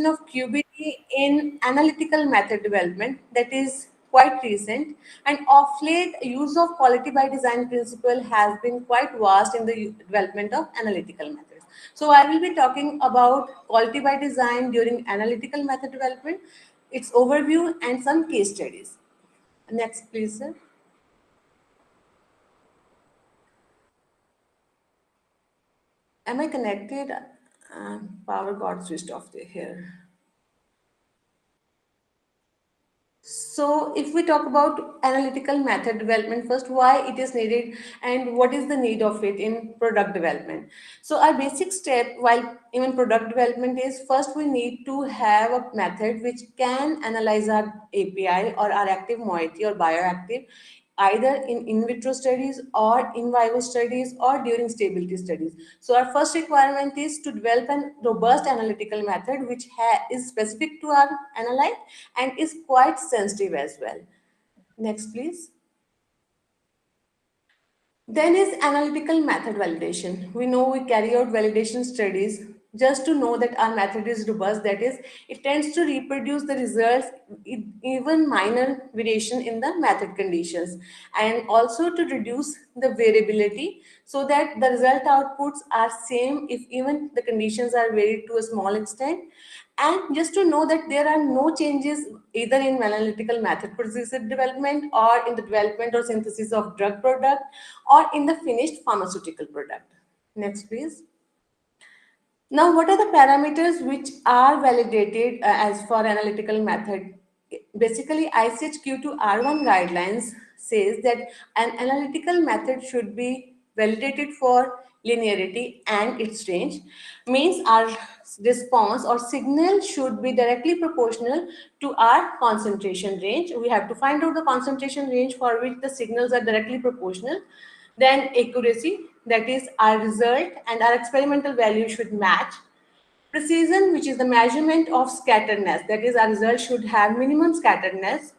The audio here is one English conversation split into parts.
of QbD in analytical method development that is quite recent, and of late use of quality by design principle has been quite vast in the development of analytical methods. So I will be talking about quality by design during analytical method development, its overview and some case studies. Next please sir. Am I connected? Power got switched off here. So if we talk about analytical method development, first why it is needed and what is the need of it in product development. So our basic step while even product development is first we need to have a method which can analyze our API or our active moiety or bioactive either in vitro studies or in vivo studies or during stability studies. So our first requirement is to develop a robust analytical method which is specific to our analyte and is quite sensitive as well. Next, please. Then is analytical method validation. We know we carry out validation studies just to know that our method is robust. That is, it tends to reproduce the results, even minor variation in the method conditions, and also to reduce the variability so that the result outputs are same if even the conditions are varied to a small extent, and just to know that there are no changes either in analytical method procedure development or in the development or synthesis of drug product or in the finished pharmaceutical product. Next, please. Now, what are the parameters which are validated as for analytical method? Basically, ICH-Q2R1 guidelines says that an analytical method should be validated for linearity and its range. Means our response or signal should be directly proportional to our concentration range. We have to find out the concentration range for which the signals are directly proportional. Then accuracy, that is our result and our experimental value should match. Precision, which is the measurement of scatteredness, that is our result should have minimum scatteredness.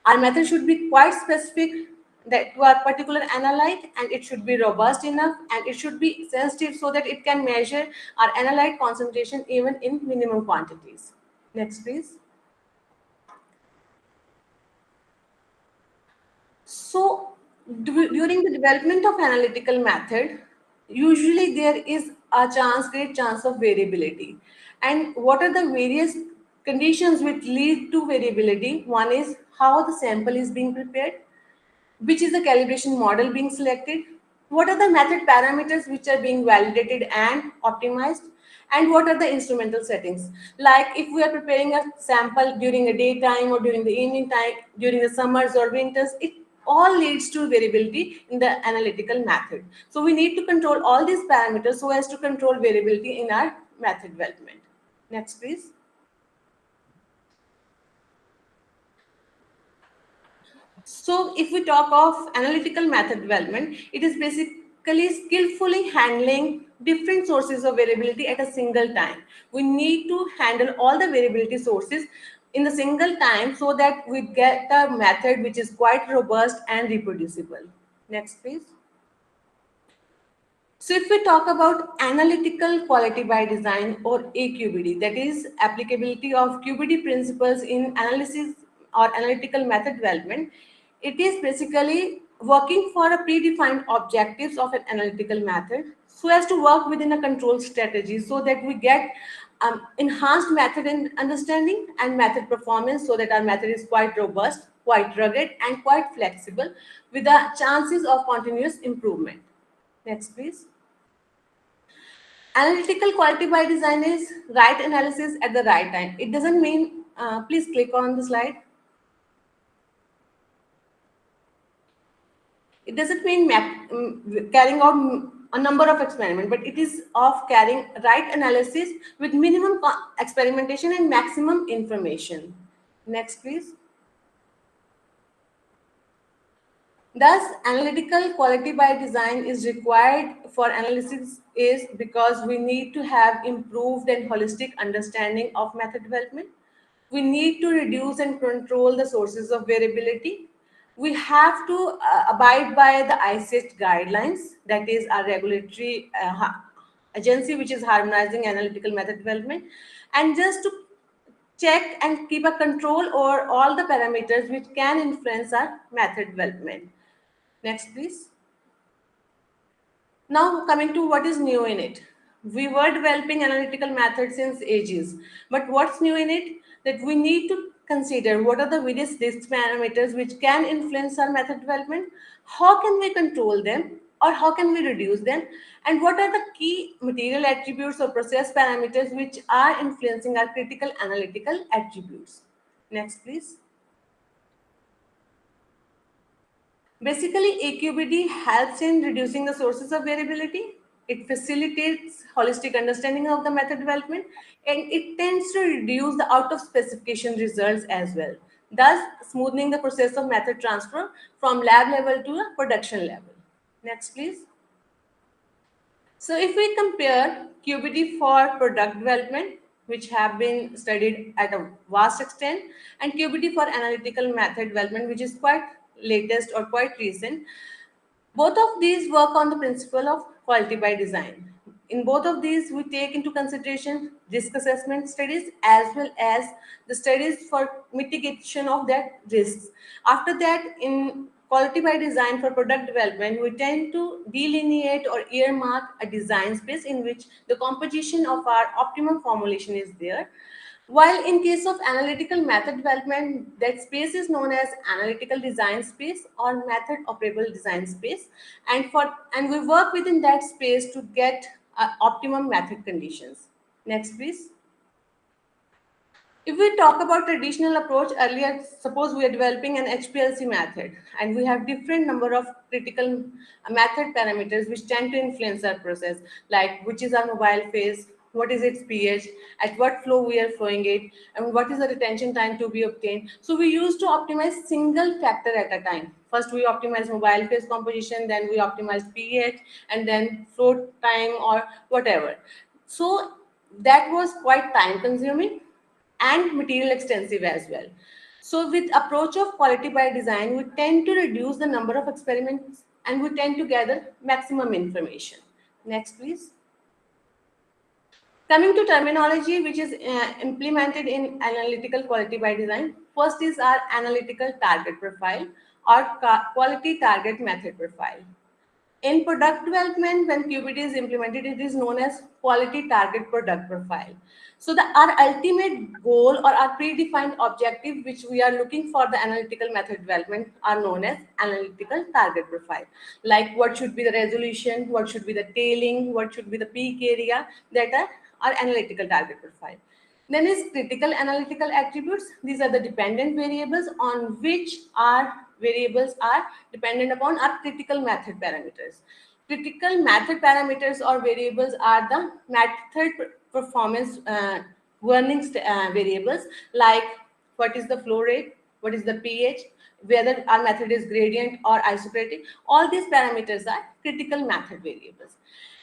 Our method should be quite specific that to our particular analyte, and it should be robust enough and it should be sensitive so that it can measure our analyte concentration even in minimum quantities. Next, please. So during the development of analytical method, usually there is a great chance of variability. And what are the various conditions which lead to variability? One is how the sample is being prepared, which is the calibration model being selected, what are the method parameters which are being validated and optimized, and what are the instrumental settings. Like if we are preparing a sample during a daytime or during the evening time, during the summers or winters, it all leads to variability in the analytical method. So we need to control all these parameters so as to control variability in our method development. Next, please. So if we talk of analytical method development, it is basically skillfully handling different sources of variability at a single time. We need to handle all the variability sources in the single time so that we get a method which is quite robust and reproducible. Next, please. So if we talk about analytical quality by design or AQBD, that is applicability of QBD principles in analysis or analytical method development, it is basically working for a predefined objectives of an analytical method so as to work within a control strategy so that we get enhanced method in understanding and method performance so that our method is quite robust, quite rugged and quite flexible with the chances of continuous improvement. Next, please. Analytical quality by design is right analysis at the right time. It doesn't mean, please click on the slide. It doesn't mean carrying out a number of experiments, but it is of carrying right analysis with minimum experimentation and maximum information. Next, please. Thus, analytical quality by design is required for analysis is because we need to have improved and holistic understanding of method development. We need to reduce and control the sources of variability. We have to abide by the ICH guidelines, that is our regulatory agency which is harmonizing analytical method development. And just to check and keep a control over all the parameters which can influence our method development. Next, please. Now, coming to what is new in it. We were developing analytical methods since ages, but what's new in it? That we need to consider what are the various risk parameters which can influence our method development, how can we control them, or how can we reduce them, and what are the key material attributes or process parameters which are influencing our critical analytical attributes. Next, please. Basically, AQBD helps in reducing the sources of variability. It facilitates holistic understanding of the method development, and it tends to reduce the out of specification results as well, thus smoothing the process of method transfer from lab level to a production level. Next, please. So if we compare QbD for product development, which have been studied at a vast extent, and QbD for analytical method development, which is quite latest or quite recent, both of these work on the principle of quality by design. In both of these, we take into consideration risk assessment studies as well as the studies for mitigation of that risks. After that, in quality by design for product development, we tend to delineate or earmark a design space in which the composition of our optimum formulation is there. While in case of analytical method development, that space is known as analytical design space or method operable design space, and we work within that space to get optimum method conditions. Next, please. If we talk about traditional approach earlier, suppose we are developing an HPLC method and we have different number of critical method parameters which tend to influence our process, like which is our mobile phase, what is its pH, at what flow we are flowing it, and what is the retention time to be obtained. So we used to optimize single factor at a time. First we optimize mobile phase composition, then we optimize pH, and then flow time or whatever. So that was quite time consuming and material extensive as well. So with approach of quality by design, we tend to reduce the number of experiments and we tend to gather maximum information. Next, please. Coming to terminology which is implemented in analytical quality by design, first is our analytical target profile or quality target method profile. In product development, when QBD is implemented, it is known as quality target product profile. So our ultimate goal or our predefined objective, which we are looking for the analytical method development, are known as analytical target profile. Like what should be the resolution, what should be the tailing, what should be the peak area, that are our analytical target profile. Then is critical analytical attributes. These are the dependent variables on which our variables are dependent upon our critical method parameters. Critical method parameters or variables are the method performance variables, like what is the flow rate, what is the pH, whether our method is gradient or isocratic. All these parameters are critical method variables.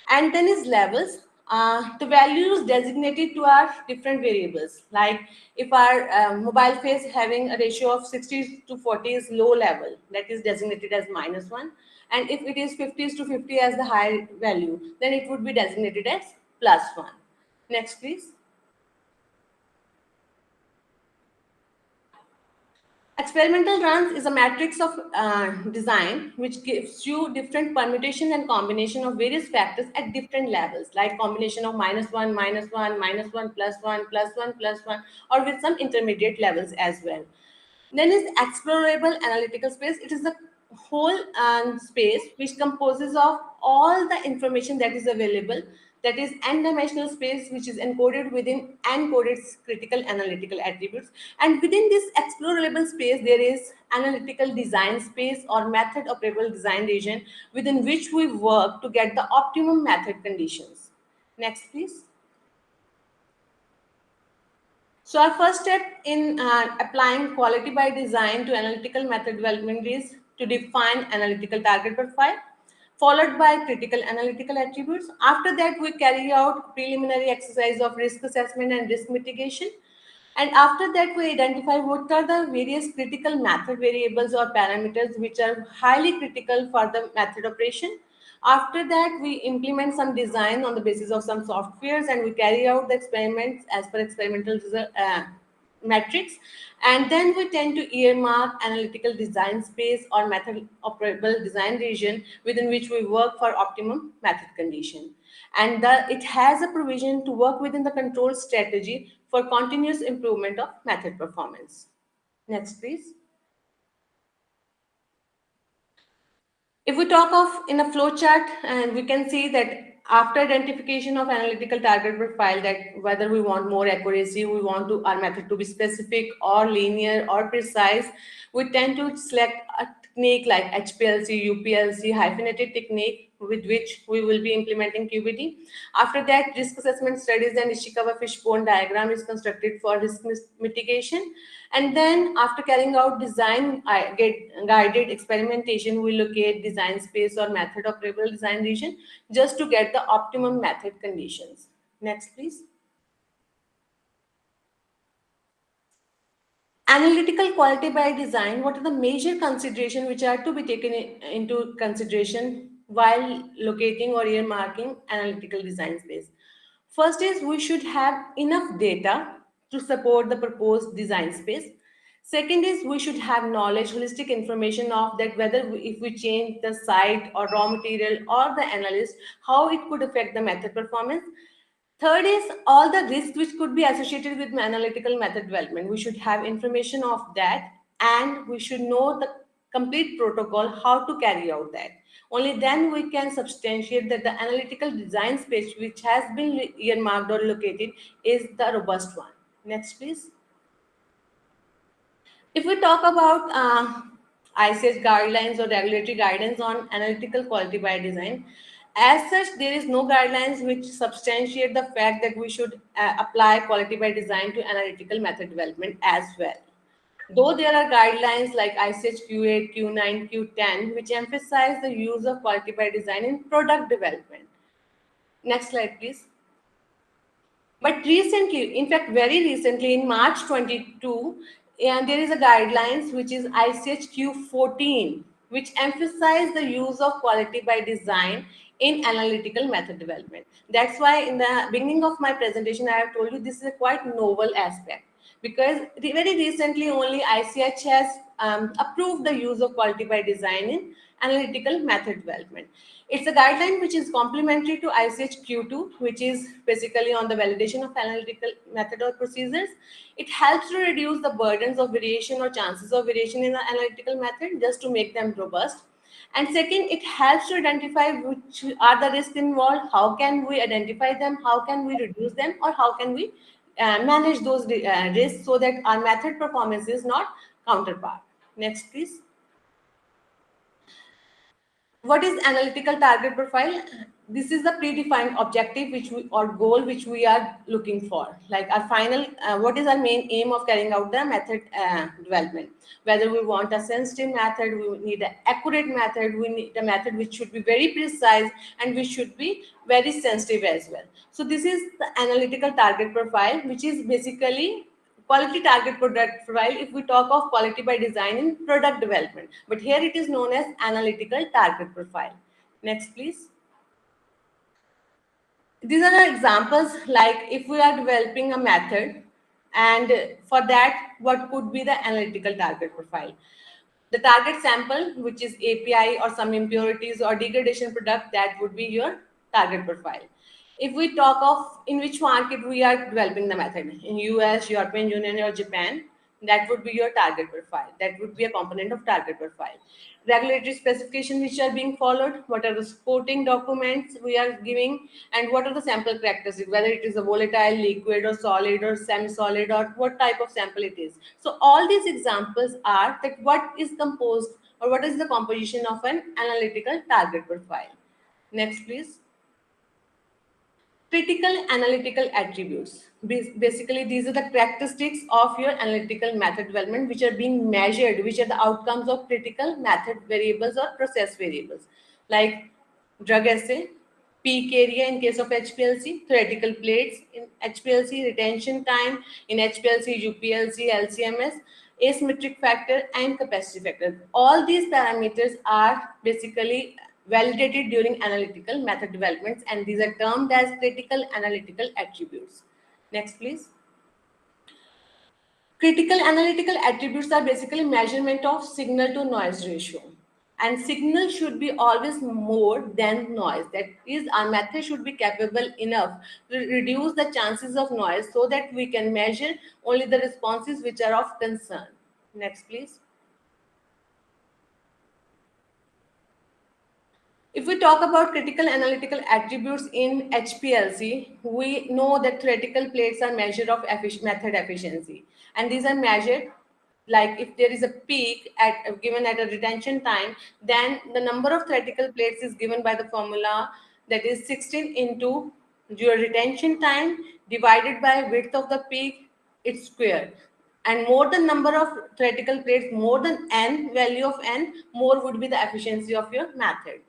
And then is levels. The values designated to our different variables, like if our mobile phase having a ratio of 60 to 40 is low level, that is designated as -1, and if it is 50 to 50 as the high value, then it would be designated as +1. Next, please. Experimental runs is a matrix of design which gives you different permutation and combination of various factors at different levels, like combination of -1, -1, -1, +1, +1, +1, or with some intermediate levels as well. Then is explorable analytical space. It is the whole space which composes of all the information that is available. That is n-dimensional space which is encoded within n-coded critical analytical attributes. And within this explorable space, there is analytical design space or method operable design region within which we work to get the optimum method conditions. Next, please. So our first step in applying quality by design to analytical method development is to define analytical target profile, followed by critical analytical attributes. After that, we carry out preliminary exercise of risk assessment and risk mitigation. And after that, we identify what are the various critical method variables or parameters which are highly critical for the method operation. After that, we implement some design on the basis of some softwares and we carry out the experiments as per experimental result, metrics, and then we tend to earmark analytical design space or method operable design region within which we work for optimum method condition. And it has a provision to work within the control strategy for continuous improvement of method performance. Next, please. If we talk of in a flow chart, and we can see that after identification of analytical target profile, that whether we want more accuracy, we want to our method to be specific or linear or precise, we tend to select a technique like HPLC, UPLC, hyphenated technique with which we will be implementing QbD. After that, risk assessment studies and Ishikawa fishbone diagram is constructed for risk mitigation. And then after carrying out design guided experimentation, we locate design space or method operable design region just to get the optimum method conditions. Next, please. Analytical quality by design, what are the major considerations which are to be taken into consideration while locating or earmarking analytical design space? First is we should have enough data to support the proposed design space. Second is we should have knowledge, holistic information of that whether if we change the site or raw material or the analyst, how it could affect the method performance. Third is all the risks which could be associated with analytical method development. We should have information of that, and we should know the complete protocol, how to carry out that. Only then we can substantiate that the analytical design space which has been earmarked or located is the robust one. Next, please. If we talk about ICH guidelines or regulatory guidance on analytical quality by design, as such, there is no guidelines which substantiate the fact that we should apply quality by design to analytical method development as well. Though there are guidelines like ICH Q8, Q9, Q10, which emphasize the use of quality by design in product development. Next slide, please. But recently, in fact, very recently, in March 22, and there is a guidelines which is ICHQ14, which emphasize the use of quality by design in analytical method development. That's why in the beginning of my presentation, I have told you this is a quite novel aspect, because very recently only ICH has approved the use of quality by design in analytical method development. It's a guideline which is complementary to ICH-Q2, which is basically on the validation of analytical method or procedures. It helps to reduce the burdens of variation or chances of variation in the analytical method just to make them robust. And second, it helps to identify which are the risks involved, how can we identify them, how can we reduce them, or how can we manage those risks so that our method performance is not counterpart. Next, please. What is analytical target profile? This is the predefined objective which we, or goal which we are looking for. Like our final, what is our main aim of carrying out the method development? Whether we want a sensitive method, we need an accurate method, we need a method which should be very precise and which should be very sensitive as well. So this is the analytical target profile, which is basically quality target product profile if we talk of quality by design in product development, but here it is known as analytical target profile. Next, please. These are the examples, like if we are developing a method, and for that what could be the analytical target profile. The target sample, which is API or some impurities or degradation product, that would be your target profile. If we talk of in which market we are developing the method, in US, European Union or Japan, that would be your target profile. That would be a component of target profile. Regulatory specifications which are being followed, what are the supporting documents we are giving, and what are the sample characteristics, whether it is a volatile, liquid or solid or semi-solid, or what type of sample it is. So all these examples are that what is composed or what is the composition of an analytical target profile. Next, please. Critical analytical attributes. Basically, these are the characteristics of your analytical method development which are being measured, which are the outcomes of critical method variables or process variables, like drug assay, peak area in case of HPLC, theoretical plates in HPLC, retention time in HPLC, UPLC, LCMS, asymmetric factor, and capacity factor. All these parameters are basically validated during analytical method developments, and these are termed as critical analytical attributes. Next, please. Critical analytical attributes are basically measurement of signal to noise ratio. And signal should be always more than noise. That is, our method should be capable enough to reduce the chances of noise so that we can measure only the responses which are of concern. Next, please. If we talk about critical analytical attributes in HPLC, we know that theoretical plates are measure of method efficiency, and these are measured like if there is a peak at given at a retention time, then the number of theoretical plates is given by the formula that is 16 into your retention time divided by width of the peak, its square. And more the number of theoretical plates, more than n value of n, more would be the efficiency of your method.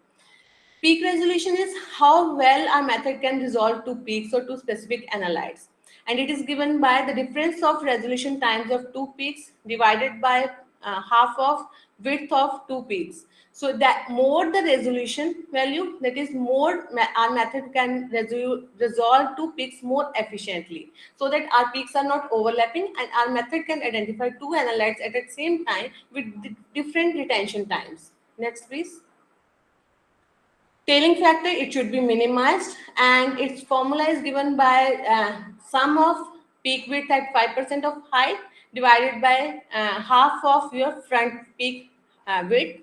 Peak resolution is how well our method can resolve two peaks or two specific analytes. And it is given by the difference of resolution times of two peaks divided by half of width of two peaks. So that more the resolution value, that is more our method can resolve two peaks more efficiently. So that our peaks are not overlapping and our method can identify two analytes at the same time with different retention times. Next, please. Tailing factor, it should be minimized, and its formula is given by sum of peak width at 5% of height divided by half of your front peak width.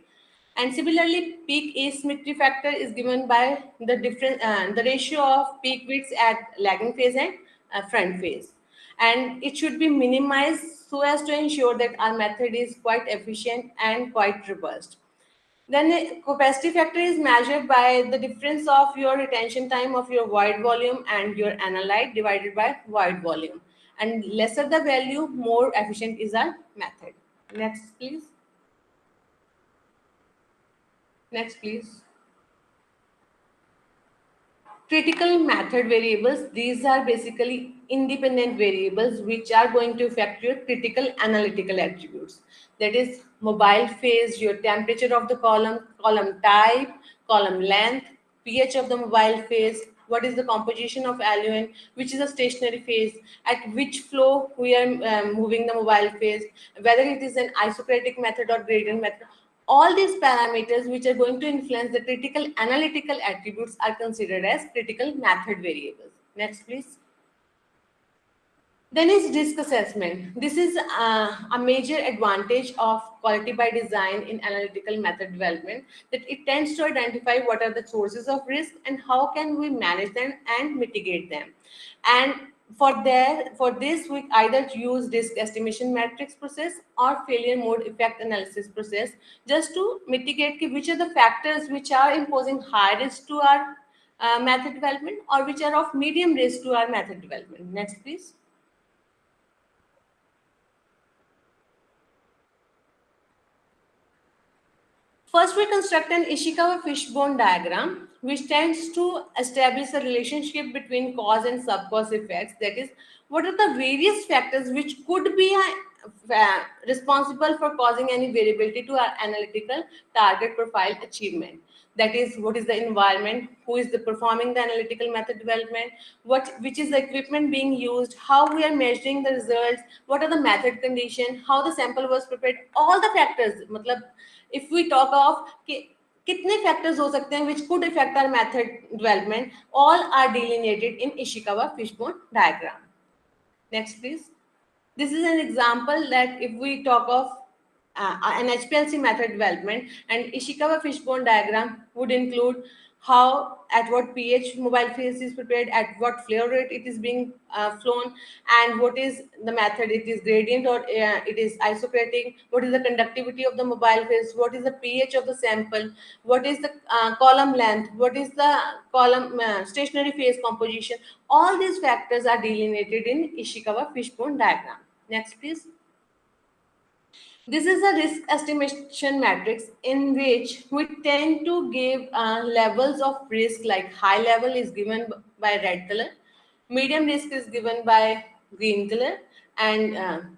And similarly, peak asymmetry factor is given by the difference, the ratio of peak widths at lagging phase and front phase. And it should be minimized so as to ensure that our method is quite efficient and quite robust. Then capacity factor is measured by the difference of your retention time of your void volume and your analyte divided by void volume. And lesser the value, more efficient is our method. Next, please. Next, please. Critical method variables, these are basically independent variables which are going to affect your critical analytical attributes. That is mobile phase, your temperature of the column, column type, column length, pH of the mobile phase, what is the composition of eluent, which is a stationary phase, at which flow we are moving the mobile phase, whether it is an isocratic method or gradient method. All these parameters which are going to influence the critical analytical attributes are considered as critical method variables. Next, please. Then is risk assessment. This is a major advantage of quality by design in analytical method development, that it tends to identify what are the sources of risk and how can we manage them and mitigate them. And for this, we either use risk estimation matrix process or failure mode effect analysis process just to mitigate which are the factors which are imposing high risk to our method development or which are of medium risk to our method development. Next, please. First, we construct an Ishikawa fishbone diagram, which tends to establish a relationship between cause and sub-cause effects. That is, what are the various factors which could be responsible for causing any variability to our analytical target profile achievement. That is, what is the environment, who is the performing the analytical method development, which is the equipment being used, how we are measuring the results, what are the method condition, how the sample was prepared, all the factors. मतलब if we talk of कितने factors हो सकते हैं which could affect our method development, all are delineated in Ishikawa fishbone diagram. Next, please. This is an example that if we talk of an HPLC method development, and Ishikawa fishbone diagram would include how, at what pH mobile phase is prepared, at what flow rate it is being flown, and what is the method, it is gradient or it is isocratic, what is the conductivity of the mobile phase, what is the pH of the sample, what is the column length, what is the column stationary phase composition. All these factors are delineated in Ishikawa fishbone diagram. Next, please. This is a risk estimation matrix in which we tend to give levels of risk, like high level is given by red color, medium risk is given by green color, and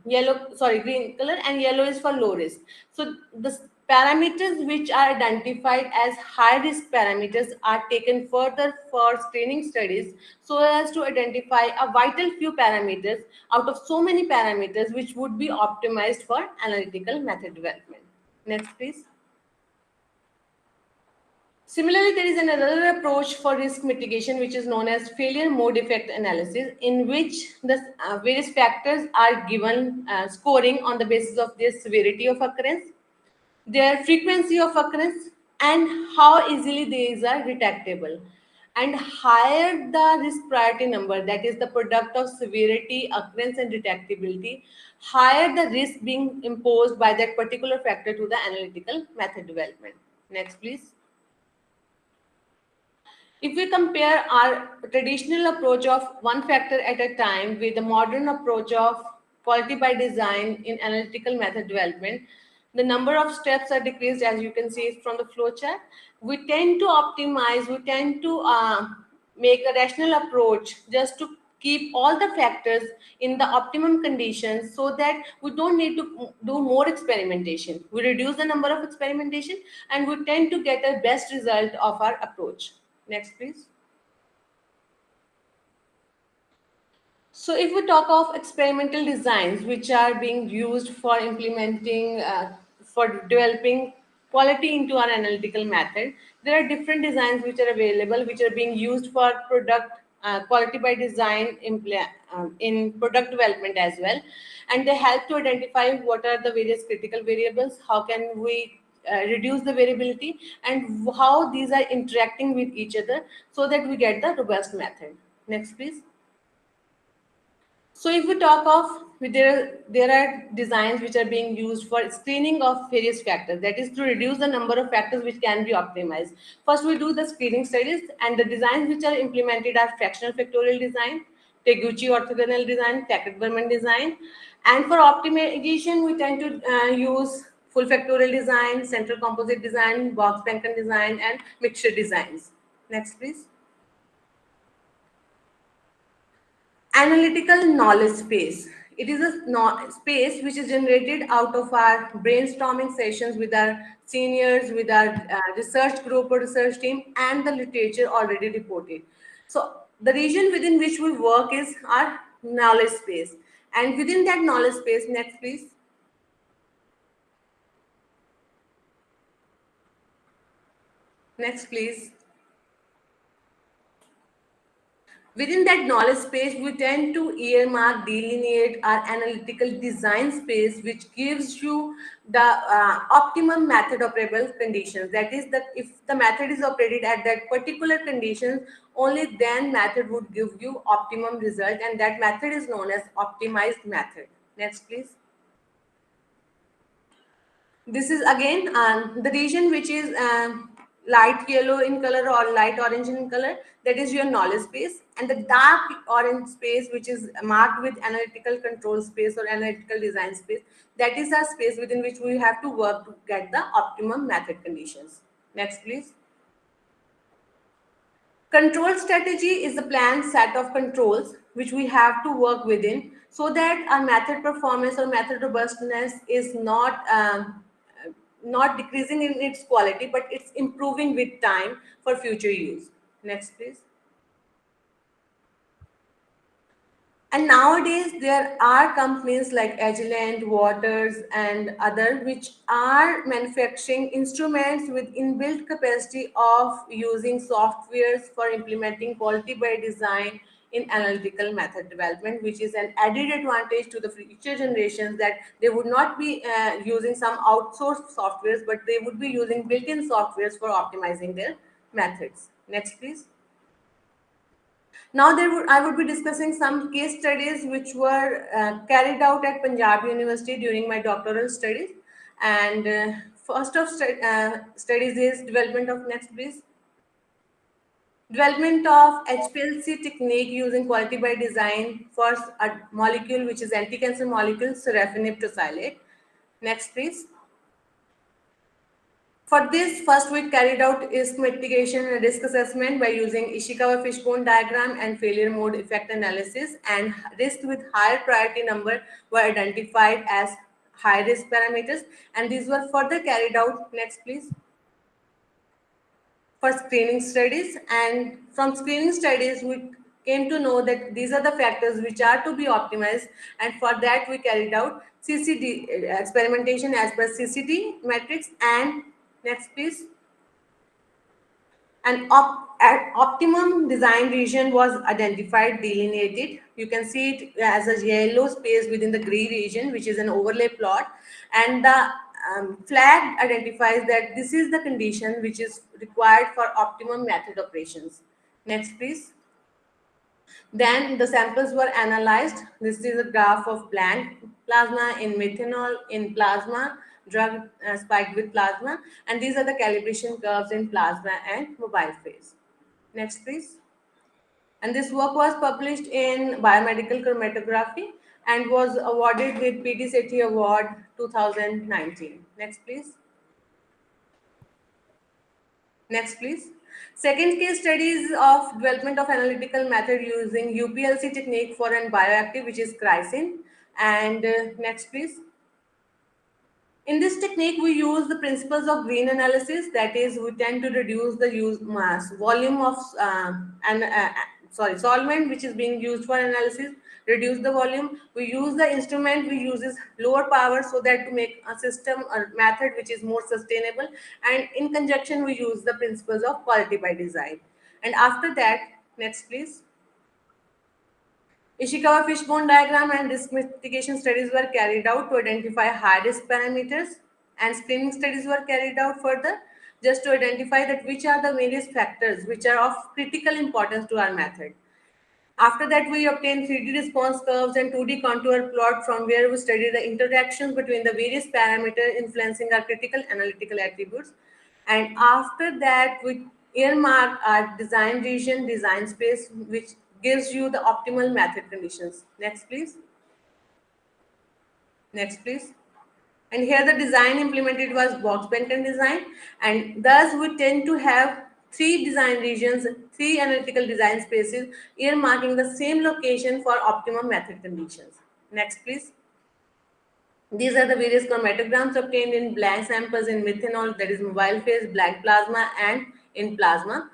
green color, and yellow is for low risk. So Parameters which are identified as high risk parameters are taken further for screening studies so as to identify a vital few parameters out of so many parameters which would be optimized for analytical method development. Next, please. Similarly, there is another approach for risk mitigation which is known as failure mode effect analysis, in which the various factors are given scoring on the basis of their severity of occurrence, their frequency of occurrence, and how easily these are detectable. And higher the risk priority number, that is the product of severity, occurrence, and detectability, higher the risk being imposed by that particular factor to the analytical method development. Next, please. If we compare our traditional approach of one factor at a time with the modern approach of quality by design in analytical method development, the number of steps are decreased, as you can see from the flow chart. We tend to optimize, we tend to make a rational approach just to keep all the factors in the optimum conditions so that we don't need to do more experimentation. We reduce the number of experimentation and we tend to get a best result of our approach. Next, please. So, if we talk of experimental designs which are being used for implementing, for developing quality into our analytical method, there are different designs which are available, which are being used for product quality by design in product development as well. And they help to identify what are the various critical variables, how can we reduce the variability, and how these are interacting with each other so that we get the robust method. Next, please. So if we talk of there are designs which are being used for screening of various factors, that is to reduce the number of factors which can be optimized. First, we do the screening studies, and the designs which are implemented are fractional factorial design, Teguchi orthogonal design, Tackett-Berman design, and for optimization we tend to use full factorial design, central composite design, box-Penken design, and mixture designs. Next, please. Analytical knowledge space. It is a space which is generated out of our brainstorming sessions with our seniors, with our research group or research team, and the literature already reported. So, the region within which we work is our knowledge space. And within that knowledge space, next please. Next please. Within that knowledge space, we tend to earmark, delineate our analytical design space, which gives you the optimum method operable conditions. That is, that if the method is operated at that particular conditions, only then method would give you optimum result, and that method is known as optimized method. Next, please. This is again the region which is light yellow in color or light orange in color, that is your knowledge space, and the dark orange space which is marked with analytical control space or analytical design space, that is our space within which we have to work to get the optimum method conditions. Next, please. Control strategy is the planned set of controls which we have to work within so that our method performance or method robustness is not decreasing in its quality, but it's improving with time for future use. Next, please. And nowadays, there are companies like Agilent, Waters, and other which are manufacturing instruments with inbuilt capacity of using softwares for implementing quality by design in analytical method development, which is an added advantage to the future generations, that they would not be using some outsourced softwares, but they would be using built-in softwares for optimizing their methods. Next, please. Now I would be discussing some case studies which were carried out at Punjab University during my doctoral studies. And first of studies is development of, next please, development of HPLC technique using quality by design for a molecule which is anti-cancer molecule, sorafenib tosylate. Next please. For this, first we carried out risk mitigation and risk assessment by using Ishikawa fishbone diagram and failure mode effect analysis, and risk with higher priority number were identified as high risk parameters, and these were further carried out. Next, please. For screening studies, and from screening studies we came to know that these are the factors which are to be optimized, and for that we carried out CCD experimentation as per CCD matrix. And next, please. An optimum design region was identified, delineated. You can see it as a yellow space within the gray region, which is an overlay plot. And the flag identifies that this is the condition which is required for optimum method operations. Next, please. Then the samples were analyzed. This is a graph of blank plasma in methanol in plasma, drug spiked with plasma, and these are the calibration curves in plasma and mobile phase. Next, please. And this work was published in Biomedical Chromatography and was awarded with PT Sethi Award 2019. Next, please. Next, please. Second case studies of development of analytical method using UPLC technique for an bioactive, which is chrysin. And next, please. In this technique, we use the principles of green analysis. That is, we tend to reduce the use mass volume of solvent which is being used for analysis. Reduce the volume. We use the instrument. We uses lower power so that to make a system or method which is more sustainable. And in conjunction, we use the principles of quality by design. And after that, next, please. Ishikawa fishbone diagram and risk mitigation studies were carried out to identify high risk parameters, and screening studies were carried out further just to identify that which are the various factors which are of critical importance to our method. After that, we obtained 3D response curves and 2D contour plot from where we study the interactions between the various parameters influencing our critical analytical attributes. And after that, we earmark our design region, design space, which gives you the optimal method conditions. Next, please. Next, please. And here the design implemented was box Benton design, and thus we tend to have three design regions, three analytical design spaces, earmarking the same location for optimum method conditions. Next, please. These are the various chromatograms obtained in blank samples in methanol, that is mobile phase, blank plasma, and in plasma.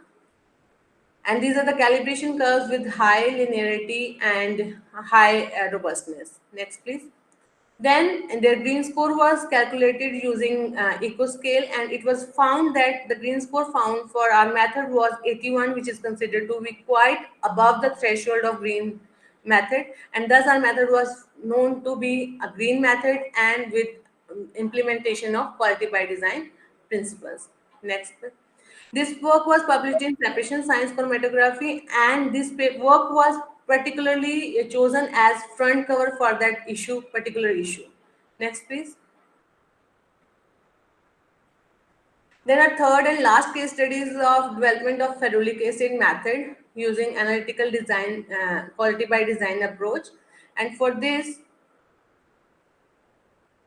And these are the calibration curves with high linearity and high robustness. Next, please. Then their green score was calculated using eco scale, and it was found that the green score found for our method was 81, which is considered to be quite above the threshold of green method, and thus our method was known to be a green method and with implementation of quality by design principles. Next. This work was published in Separation Science Chromatography, and this work was particularly chosen as front cover for that particular issue. Next, please. There are third and last case studies of development of ferulic acid method using analytical design, quality by design approach. And for this,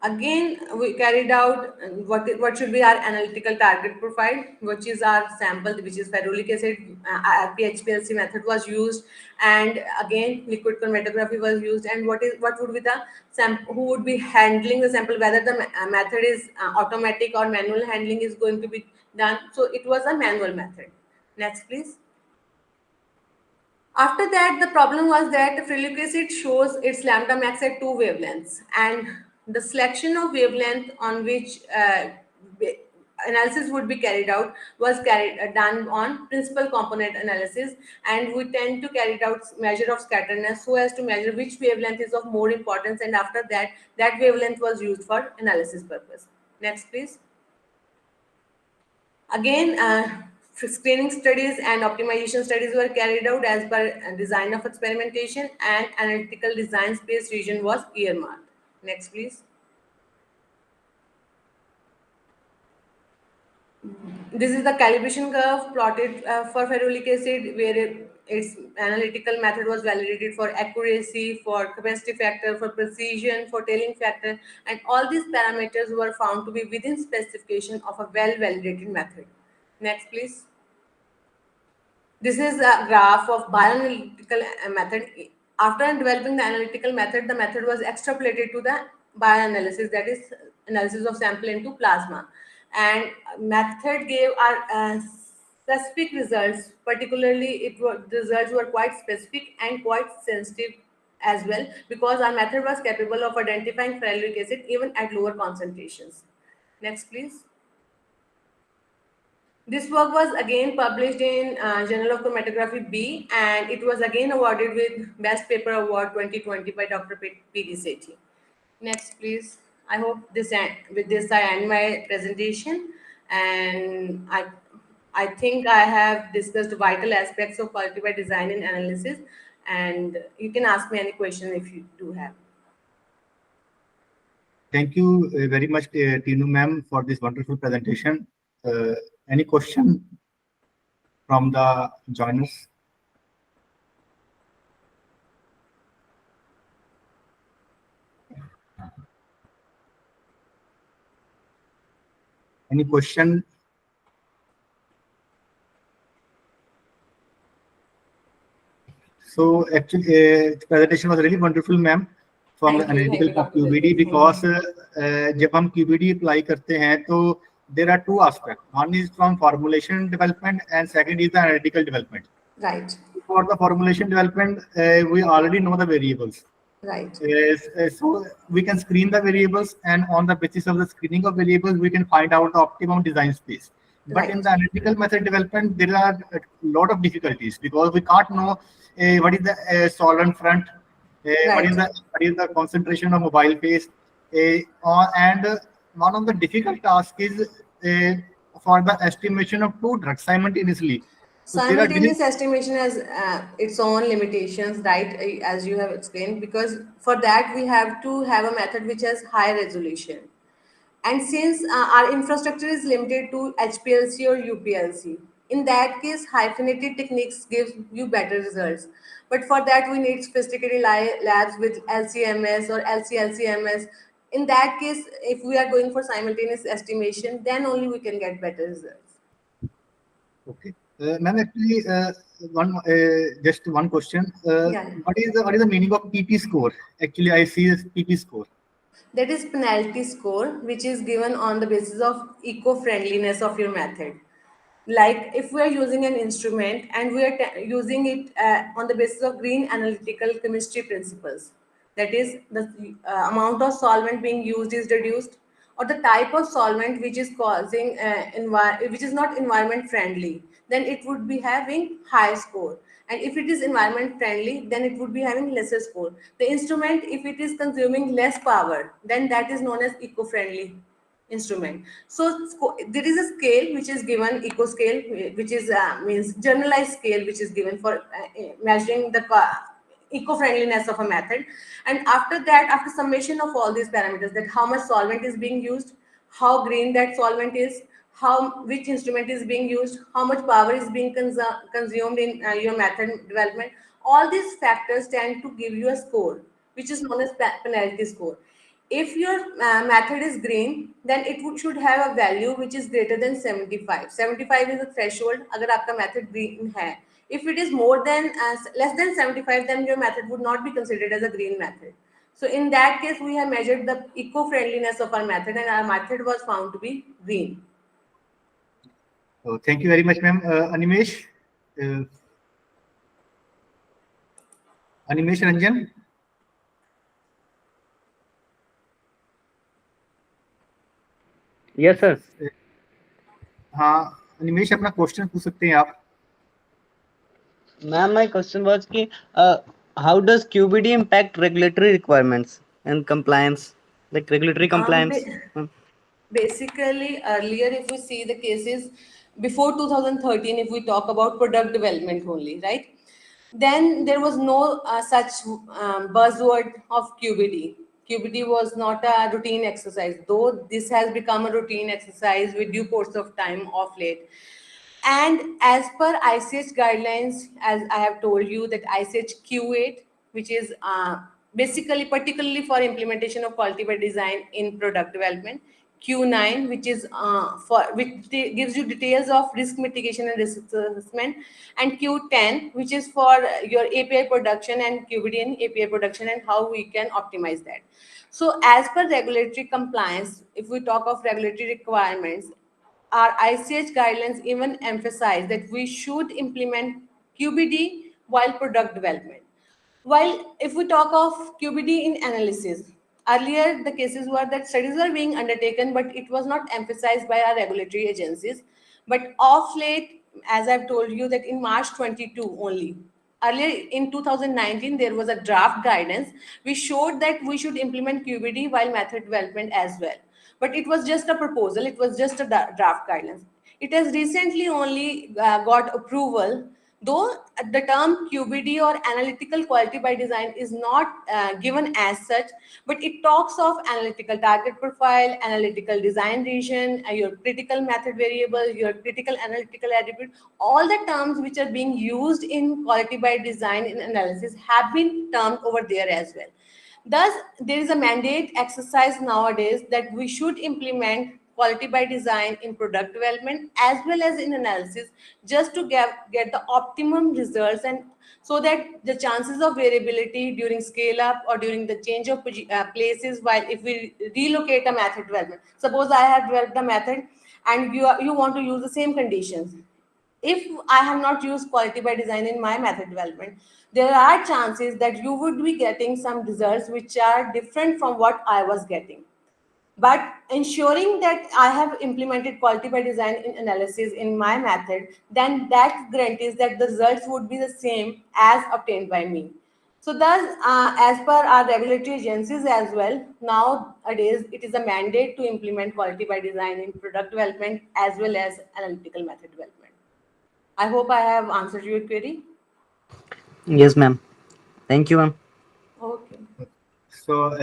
again, we carried out what should be our analytical target profile, which is our sample, which is ferulic acid. PHPLC method was used, and again liquid chromatography was used. And what would be the sample? Who would be handling the sample? Whether the method is automatic or manual handling is going to be done. So it was a manual method. Next, please. After that, the problem was that ferulic acid shows its lambda max at two wavelengths, and the selection of wavelength on which analysis would be carried out was done on principal component analysis, and we tend to carry out measure of scatterness so as to measure which wavelength is of more importance, and after that, that wavelength was used for analysis purpose. Next, please. Again, screening studies and optimization studies were carried out as per design of experimentation, and analytical design space region was earmarked. Next, please. This is the calibration curve plotted for ferulic acid, where its analytical method was validated for accuracy, for capacity factor, for precision, for tailing factor, and all these parameters were found to be within specification of a well-validated method. Next, please. This is a graph of bioanalytical method. After developing the analytical method, the method was extrapolated to the bioanalysis, that is analysis of sample into plasma. And method gave our specific results. Particularly, the results were quite specific and quite sensitive as well, because our method was capable of identifying ferulic acid even at lower concentrations. Next, please. This work was again published in Journal of Chromatography B, and it was again awarded with Best Paper Award 2020 by Dr. P.D. Sethi. Next, please. I hope with this I end my presentation, and I think I have discussed vital aspects of quality by design and analysis, and you can ask me any question if you do have. Thank you very much, Teenu ma'am, for this wonderful presentation. Any question from the joiners? Any question? So actually, the presentation was really wonderful, ma'am, from the analytical of QbD, because जब हम QbD apply करते हैं तो there are two aspects. One is from formulation development, and second is the analytical development. Right. For the formulation development, we already know the variables. Right. So we can screen the variables, and on the basis of the screening of variables, we can find out the optimum design space. But in the analytical method development, there are a lot of difficulties, because we can't know what is the solvent front, what is the concentration of mobile phase, and one of the difficult tasks is for the estimation of two drugs simultaneously. Simultaneous estimation has its own limitations, right, as you have explained, because for that we have to have a method which has high resolution. And since our infrastructure is limited to HPLC or UPLC, in that case, hyphenated techniques gives you better results. But for that, we need sophisticated labs with LCMS or LCLCMS. In that case, if we are going for simultaneous estimation, then only we can get better results. Okay. Ma'am, actually, just one question. What is the meaning of PP score? Actually, I see this PP score. That is penalty score, which is given on the basis of eco-friendliness of your method. Like if we are using an instrument and we are using it on the basis of green analytical chemistry principles, that is the amount of solvent being used is reduced, or the type of solvent which is causing which is not environment friendly, then it would be having high score. And if it is environment friendly, then it would be having lesser score. The instrument, if it is consuming less power, then that is known as eco-friendly instrument. So there is a scale which is given, eco scale, which is means generalized scale, which is given for measuring the eco-friendliness of a method. And after that, after summation of all these parameters, that how much solvent is being used, how green that solvent is, which instrument is being used, how much power is being consumed in your method development, all these factors tend to give you a score, which is known as penalty score. If your method is green, then should have a value which is greater than 75. 75 is a threshold agar aapka method green hai. If it is more than less than 75, then your method would not be considered as a green method. So in that case, we have measured the eco-friendliness of our method, and our method was found to be green. Oh, thank you very much, ma'am. Animesh Ranjan. Yes, sir. हाँ, animesh अपना question पूछ सकते हैं आप. Ma'am, my question was कि how does QbD impact regulatory requirements and compliance, like regulatory compliance? Basically, earlier, if we see the cases before 2013, if we talk about product development only, right? Then there was no such buzzword of QbD. QbD was not a routine exercise, though this has become a routine exercise with due course of time of late. And as per ICH guidelines, as I have told you, that ICH Q8, which is basically particularly for implementation of quality by design in product development, Q9, which is which gives you details of risk mitigation and risk assessment, and Q10, which is for your API production and QbD in API production and how we can optimize that. So as per regulatory compliance, if we talk of regulatory requirements, our ICH guidelines even emphasize that we should implement QBD while product development. While if we talk of QBD in analysis, earlier the cases were that studies were being undertaken, but it was not emphasized by our regulatory agencies. But of late, as I've told you, that in March 22 only, earlier in 2019, there was a draft guidance. We showed that we should implement QBD while method development as well. But it was just a proposal, it was just a draft guidance. It has recently only got approval, though the term QBD or analytical quality by design is not given as such, but it talks of analytical target profile, analytical design region, your critical method variable, your critical analytical attribute. All the terms which are being used in quality by design in analysis have been termed over there as well. Thus, there is a mandate exercise nowadays that we should implement quality by design in product development as well as in analysis, just to get the optimum results, and so that the chances of variability during scale up or during the change of places, while if we relocate a method development, suppose I have developed a method and you want to use the same conditions. If I have not used quality by design in my method development, there are chances that you would be getting some results which are different from what I was getting. But ensuring that I have implemented quality by design in analysis in my method, then that guarantees that the results would be the same as obtained by me. So thus, as per our regulatory agencies as well, nowadays it is a mandate to implement quality by design in product development as well as analytical method development. I hope I have answered your query. Yes, ma'am. Thank you, ma'am. Okay. So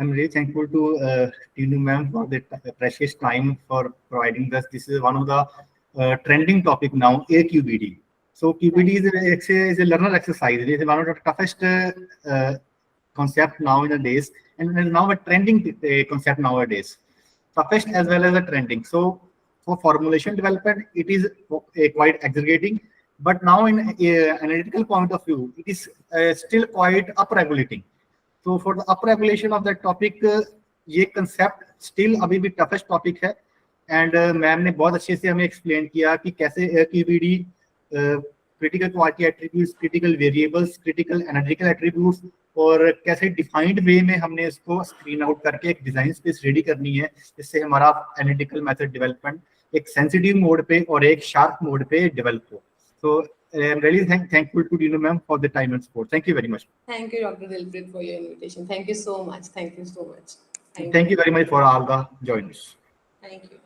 I'm really thankful to Teenu ma'am for the precious time for providing us. This is one of the trending topic now, AQBD. So Right. QBD is a learner exercise. It is one of the toughest concept now in the days, and it is now a trending concept nowadays. Toughest as well as a trending. So for formulation development, it is quite aggregating. But now in analytical point of view, it is still quite upregulating. तो for the upregulation of that topic ये concept still अभी भी toughest topic है and ma'am ने बहुत अच्छे से हमें एक्सप्लेन किया कि कैसे QbD critical quality attributes critical variables critical analytical attributes और कैसे डिफाइंड वे में हमने इसको स्क्रीन आउट करके एक डिजाइन स्पेस रेडी करनी है जिससे हमारा एनालिटिकल मेथड डेवलपमेंट एक सेंसिटिव मोड पे और एक शार्प मोड पे डेवलप हो. So I'm really thankful to Teenu ma'am for the time and support. Thank you very much. Thank you, Dr. Dilpreet, for your invitation. Thank you so much. Thank you so much. Thank Thank you. you very much for all the joiners. Thank you.